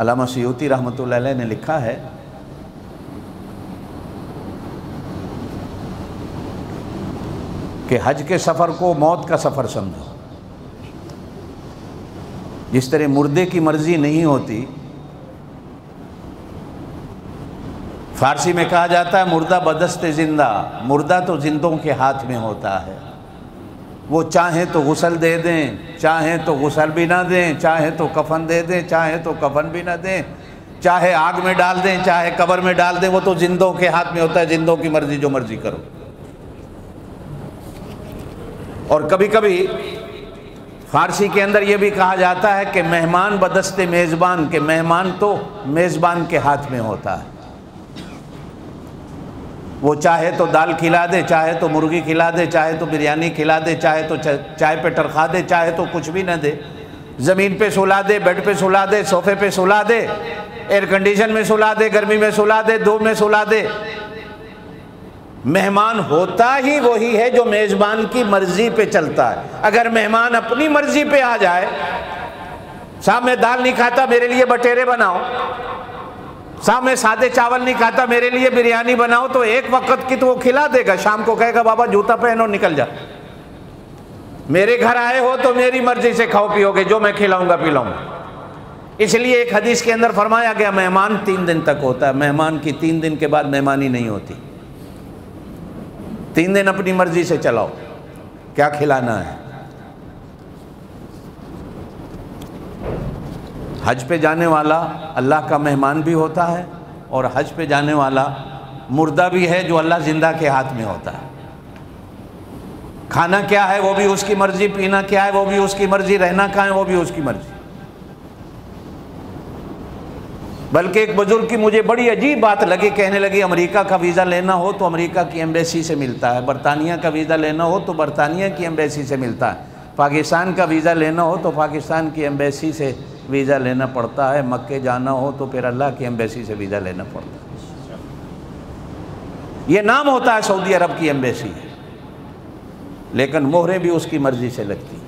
علامہ سیوطی رحمۃ اللہ علیہ نے لکھا ہے کہ حج کے سفر کو موت کا سفر سمجھو۔ جس طرح مردے کی مرضی نہیں ہوتی، فارسی میں کہا جاتا ہے مردہ بدست زندہ، مردہ تو زندوں کے ہاتھ میں ہوتا ہے، وہ چاہیں تو غسل دے دیں، چاہیں تو غسل بھی نہ دیں، چاہیں تو کفن دے دیں، چاہیں تو کفن بھی نہ دیں، چاہے آگ میں ڈال دیں، چاہے قبر میں ڈال دیں، وہ تو زندوں کے ہاتھ میں ہوتا ہے، زندوں کی مرضی جو مرضی کرو۔ اور کبھی کبھی فارسی کے اندر یہ بھی کہا جاتا ہے کہ مہمان بدست میزبان، کہ مہمان تو میزبان کے ہاتھ میں ہوتا ہے، وہ چاہے تو دال کھلا دے، چاہے تو مرغی کھلا دے، چاہے تو بریانی کھلا دے، چاہے تو چائے پہ ٹرخا دے، چاہے تو کچھ بھی نہ دے، زمین پہ سلا دے، بیڈ پہ سلا دے، صوفے پہ سلا دے، ایئر کنڈیشن میں سلا دے، گرمی میں سلا دے، دھوپ میں سلا دے۔ مہمان ہوتا ہی وہی ہے جو میزبان کی مرضی پہ چلتا ہے۔ اگر مہمان اپنی مرضی پہ آ جائے، صاحب میں دال نہیں کھاتا میرے لیے بٹیرے بناؤ، صاحب میں سادے چاول نہیں کھاتا میرے لیے بریانی بناؤ، تو ایک وقت کی تو وہ کھلا دے گا، شام کو کہے گا بابا جوتا پہنو نکل جا، میرے گھر آئے ہو تو میری مرضی سے کھاؤ پیو گے، جو میں کھلاؤں گا پلاؤں گا۔ اس لیے ایک حدیث کے اندر فرمایا گیا مہمان 3 دن تک ہوتا ہے، مہمان کی 3 دن کے بعد مہمانی نہیں ہوتی۔ 3 دن اپنی مرضی سے چلاؤ کیا کھلانا ہے۔ حج پہ جانے والا اللہ کا مہمان بھی ہوتا ہے، اور حج پہ جانے والا مردہ بھی ہے جو اللہ زندہ کے ہاتھ میں ہوتا ہے۔ کھانا کیا ہے وہ بھی اس کی مرضی، پینا کیا ہے وہ بھی اس کی مرضی، رہنا کہاں ہے وہ بھی اس کی مرضی۔ بلکہ ایک بزرگ کی مجھے بڑی عجیب بات لگی، کہنے لگی امریکہ کا ویزا لینا ہو تو امریکہ کی ایمبیسی سے ملتا ہے، برطانیہ کا ویزا لینا ہو تو برطانیہ کی ایمبیسی سے ملتا ہے، پاکستان کا ویزا لینا ہو تو پاکستان کی ایمبیسی سے ویزا لینا پڑتا ہے، مکے جانا ہو تو پھر اللہ کی ایمبیسی سے ویزا لینا پڑتا ہے۔ یہ نام ہوتا ہے سعودی عرب کی ایمبیسی، لیکن مہریں بھی اس کی مرضی سے لگتی ہیں۔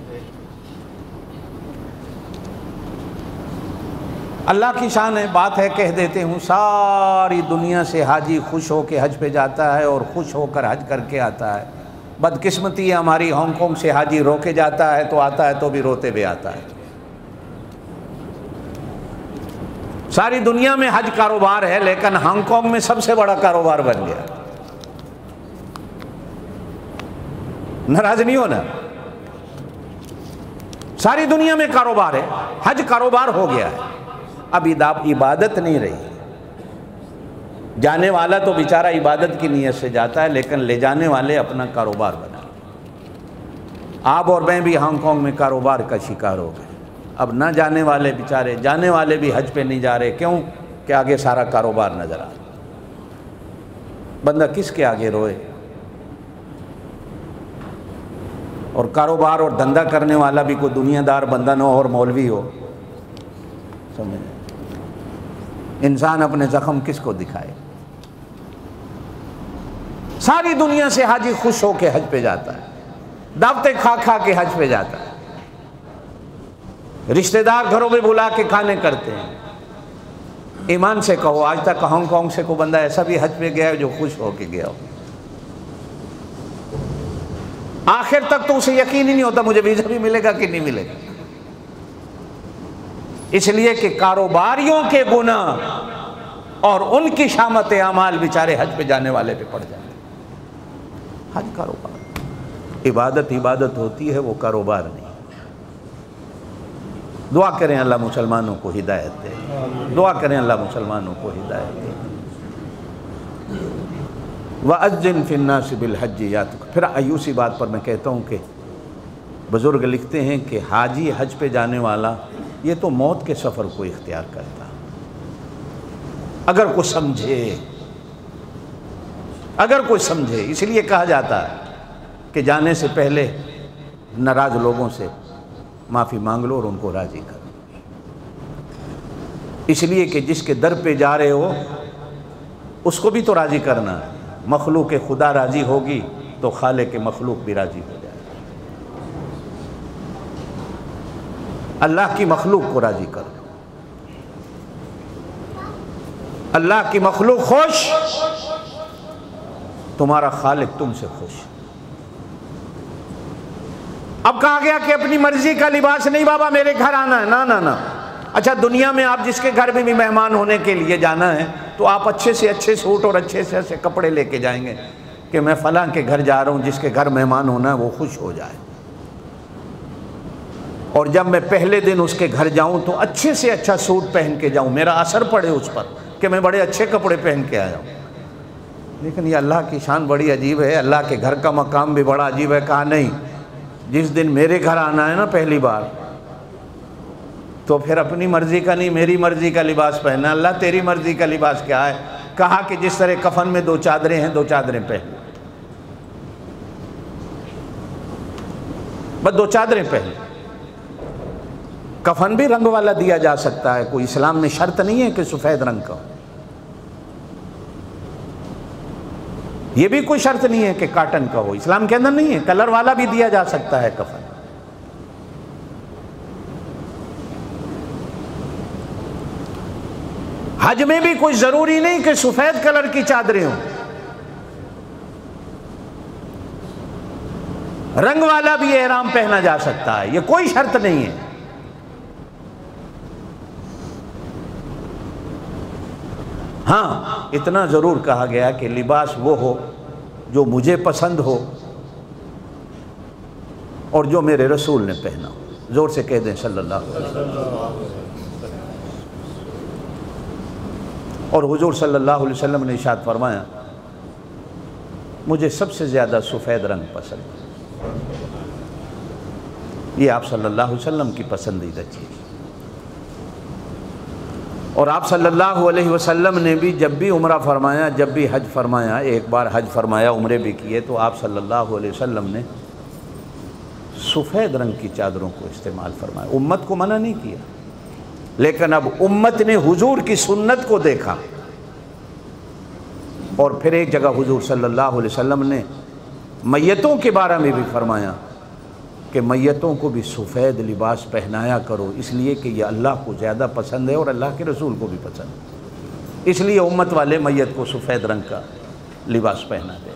اللہ کی شان ہے، بات ہے کہہ دیتے ہوں، ساری دنیا سے حاجی خوش ہو کے حج پہ جاتا ہے اور خوش ہو کر حج کر کے آتا ہے۔ بدقسمتی ہے ہماری، ہانگ کانگ سے حاجی رو کے جاتا ہے تو آتا ہے تو بھی روتے ہوئے آتا ہے۔ ساری دنیا میں حج کاروبار ہے، لیکن ہانگ کانگ میں سب سے بڑا کاروبار بن گیا۔ ناراض نہیں ہونا، ساری دنیا میں کاروبار ہے، حج کاروبار ہو گیا ہے، اب عبادت نہیں رہی۔ جانے والا تو بیچارہ عبادت کی نیت سے جاتا ہے، لیکن لے جانے والے اپنا کاروبار بنا۔ آپ اور میں بھی ہانگ کانگ میں کاروبار کا شکار ہو گئے۔ اب نہ جانے والے بیچارے، جانے والے بھی حج پہ نہیں جا رہے، کیوں کہ آگے سارا کاروبار نظر آ رہا۔ بندہ کس کے آگے روئے؟ اور کاروبار اور دھندا کرنے والا بھی کوئی دنیا دار بندہ نہ ہو اور مولوی ہو، سمجھے؟ انسان اپنے زخم کس کو دکھائے؟ ساری دنیا سے حاجی خوش ہو کے حج پہ جاتا ہے، دعوتیں کھا کھا کے حج پہ جاتا ہے، رشتہ دار گھروں میں بلا کے کھانے کرتے ہیں۔ ایمان سے کہو آج تک ہانگ کانگ سے کوئی بندہ ایسا بھی حج پہ گیا ہے جو خوش ہو کے گیا ہو؟ آخر تک تو اسے یقین ہی نہیں ہوتا مجھے ویزا بھی ملے گا کہ نہیں ملے گا، اس لیے کہ کاروباریوں کے گناہ اور ان کی شامت اعمال بیچارے حج پہ جانے والے پہ پڑ جاتے ہیں۔ حج کاروبار، عبادت ہوتی ہے، وہ کاروبار نہیں۔ دعا کریں اللہ مسلمانوں کو ہدایت دے، دعا کریں اللہ مسلمانوں کو ہدایت دے۔ وَأَذِّن فِي النَّاسِ بِالْحَجِّ يَأْتُوكَ۔ پھر ایوسی بات پر میں کہتا ہوں کہ بزرگ لکھتے ہیں کہ حاجی حج پہ جانے والا یہ تو موت کے سفر کو اختیار کرتا، اگر کوئی سمجھے، اس لیے کہا جاتا ہے کہ جانے سے پہلے ناراض لوگوں سے معافی مانگ لو اور ان کو راضی کرو، اس لیے کہ جس کے در پہ جا رہے ہو اس کو بھی تو راضی کرنا ہے۔ مخلوق خدا راضی ہوگی تو خالق مخلوق بھی راضی ہو جائے۔ اللہ کی مخلوق کو راضی کرو۔ اللہ کی مخلوق خوش، تمہارا خالق تم سے خوش۔ اب کہا گیا کہ اپنی مرضی کا لباس نہیں بابا میرے گھر آنا ہے، نہ۔ اچھا دنیا میں آپ جس کے گھر میں بھی مہمان ہونے کے لیے جانا ہے تو آپ اچھے سے اچھے سوٹ اور اچھے سے اچھے کپڑے لے کے جائیں گے کہ میں فلاں کے گھر جا رہا ہوں، جس کے گھر مہمان ہونا ہے وہ خوش ہو جائے۔ اور جب میں پہلے دن اس کے گھر جاؤں تو اچھے سے اچھا سوٹ پہن کے جاؤں، میرا اثر پڑے اس پر کہ میں بڑے اچھے کپڑے پہن کے آیا ہوں۔ لیکن یہ اللہ کی شان بڑی عجیب ہے، اللہ کے گھر کا مقام بھی بڑا عجیب ہے۔ کہا نہیں، جس دن میرے گھر آنا ہے نا پہلی بار، تو پھر اپنی مرضی کا نہیں میری مرضی کا لباس پہننا۔ اللہ تیری مرضی کا لباس کیا ہے؟ کہا کہ جس طرح کفن میں 2 چادریں ہیں 2 چادریں پہن، بس 2 چادریں پہن۔ کفن بھی رنگ والا دیا جا سکتا ہے، کوئی اسلام میں شرط نہیں ہے کہ سفید رنگ کا، یہ بھی کوئی شرط نہیں ہے کہ کاٹن کا ہو، اسلام کے اندر نہیں ہے، کلر والا بھی دیا جا سکتا ہے کفن۔ حج میں بھی کوئی ضروری نہیں کہ سفید کلر کی چادریں ہوں، رنگ والا بھی احرام پہنا جا سکتا ہے، یہ کوئی شرط نہیں ہے۔ ہاں اتنا ضرور کہا گیا کہ لباس وہ ہو جو مجھے پسند ہو اور جو میرے رسول نے پہنا ہو۔ زور سے کہہ دیں صلی اللہ علیہ وسلم۔ اور حضور صلی اللہ علیہ وسلم نے ارشاد فرمایا مجھے سب سے زیادہ سفید رنگ پسند ہے، یہ آپ صلی اللہ علیہ وسلم کی پسندیدہ چیز۔ اور آپ صلی اللہ علیہ وسلم نے بھی جب بھی عمرہ فرمایا، جب بھی حج فرمایا، ایک بار حج فرمایا عمرے بھی کیے، تو آپ صلی اللہ علیہ وسلم نے سفید رنگ کی چادروں کو استعمال فرمایا، امت کو منع نہیں کیا۔ لیکن اب امت نے حضور کی سنت کو دیکھا، اور پھر ایک جگہ حضور صلی اللہ علیہ وسلم نے میتوں کے بارے میں بھی فرمایا کہ میتوں کو بھی سفید لباس پہنایا کرو، اس لیے کہ یہ اللہ کو زیادہ پسند ہے اور اللہ کے رسول کو بھی پسند ہے، اس لیے امت والے میت کو سفید رنگ کا لباس پہنا دے۔